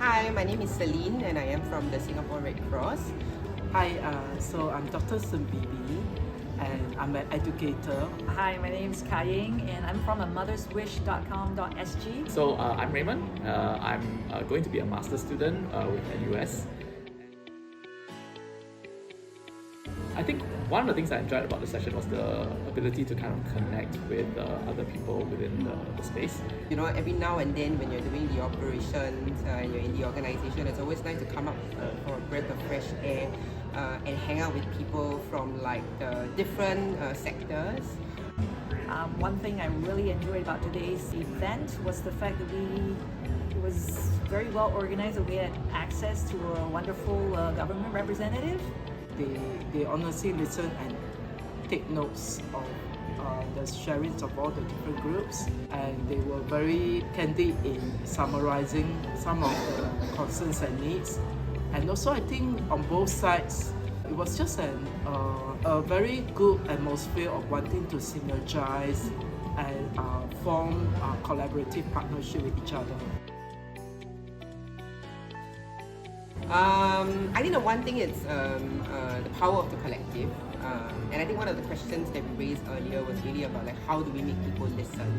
Hi, my name is Celine and I am from the Singapore Red Cross. Hi, so I'm Dr. Sun Bibi and I'm an educator. Hi, my name is Kaying and I'm from motherswish.com.sg. So I'm Raymond. I'm going to be a master's student with NUS. I think one of the things I enjoyed about the session was the ability to kind of connect with other people within the space. You know, every now and then when you're doing the operations and you're in the organization, it's always nice to come up for a breath of fresh air and hang out with people from like the different sectors. One thing I really enjoyed about today's event was the fact that it was very well organized, that we had access to a wonderful government representative. They honestly listen and take notes of the sharings of all the different groups, and they were very candid in summarizing some of the concerns and needs. And also I think on both sides it was just a very good atmosphere of wanting to synergize and form a collaborative partnership with each other. I think the one thing is the power of the collective, and I think one of the questions that we raised earlier was really about like how do we make people listen,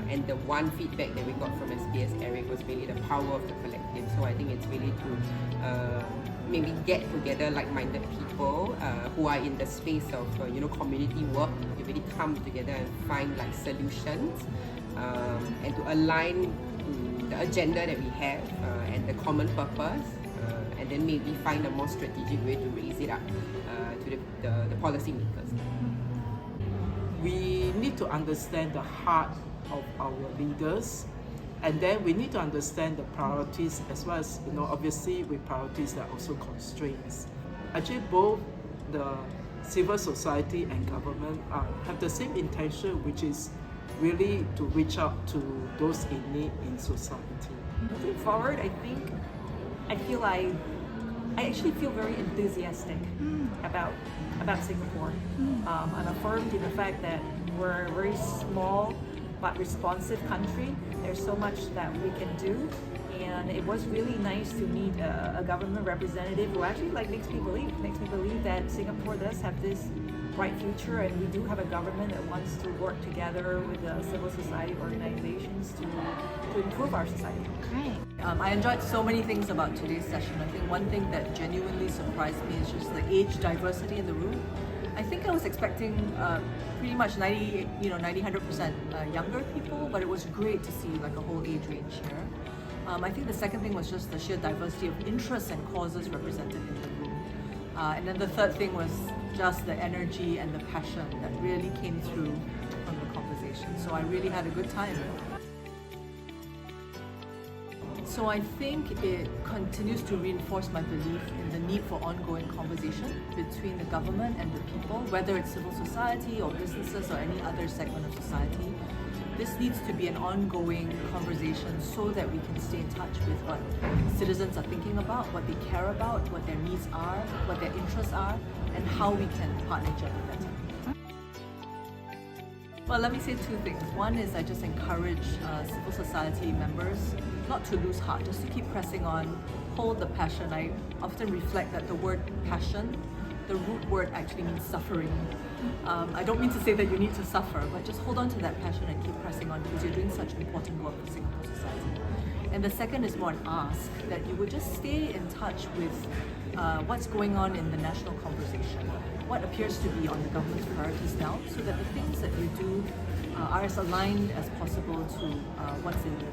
and the one feedback that we got from SPS Eric was really the power of the collective. So I think it's really to maybe get together like-minded people who are in the space of community work to really come together and find like solutions and to align the agenda that we have and the common purpose, and then maybe find a more strategic way to raise it up to the policy makers. We need to understand the heart of our leaders, and then we need to understand the priorities as well as, obviously with priorities there are also constraints. Actually both the civil society and government have the same intention, which is really to reach out to those in need in society. Moving forward, I actually feel very enthusiastic about Singapore. I'm affirmed in the fact that we're a very small but responsive country. There's so much that we can do, and it was really nice to meet a government representative who actually makes me believe that Singapore does have this bright future, and we do have a government that wants to work together with the civil society organizations to improve our society. Great. I enjoyed so many things about today's session. I think one thing that genuinely surprised me is just the age diversity in the room. I think I was expecting pretty much 90-100% younger people, but it was great to see like a whole age range here. I think the second thing was just the sheer diversity of interests and causes represented in the room. And then the third thing was just the energy and the passion that really came through from the conversation. So I really had a good time. So I think it continues to reinforce my belief in the need for ongoing conversation between the government and the people, whether it's civil society or businesses or any other segment of society. This needs to be an ongoing conversation so that we can stay in touch with what citizens are thinking about, what they care about, what their needs are, what their interests are, and how we can partner each other better. Well, let me say two things. One is I just encourage civil society members not to lose heart, just to keep pressing on, hold the passion. I often reflect that the word passion, the root word actually means suffering. I don't mean to say that you need to suffer, but just hold on to that passion and keep pressing on because you're doing such important work for Singapore society. And the second is more an ask, that you would just stay in touch with what's going on in the national conversation, what appears to be on the government's priorities now, so that the things that you do are as aligned as possible to what's in the